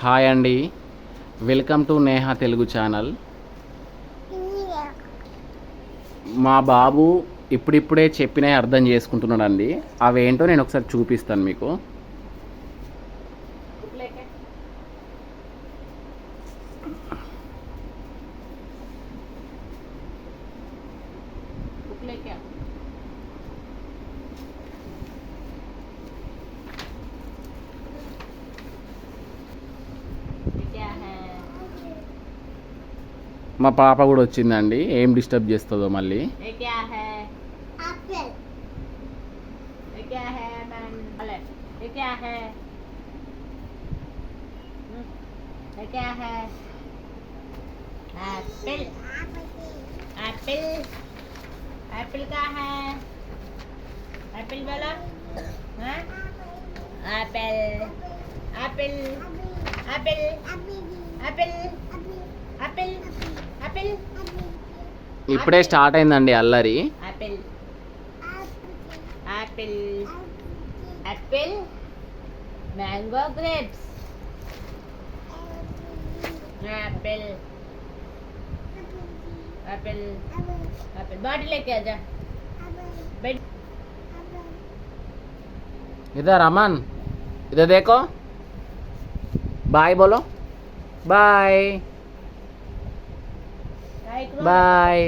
Hi అండి, welcome to Neha Telugu channel. మా బాబు ఇప్పుడిప్పుడే చెప్పినవి అర్థం చేసుకుంటున్నాడండి. అవేంటో నేను ఒకసారి చూపిస్తాను మీకు. మా పాప కూడా వచ్చిందండి, ఏం డిస్టర్బ్ చేస్తుందో మళ్ళీ. एप्पल क्या है? एप्पल बोलो. Apple Apple Apple Apple Apple Apple ఇప్పుడే స్టార్ట్ అయిందండి అల్లరి. Apple Apple Apple mango grapes Apple Apple Apple body लेके आजा बैठ. इधर अमन, इधर देखो, बाय बोलो, बाय बाय.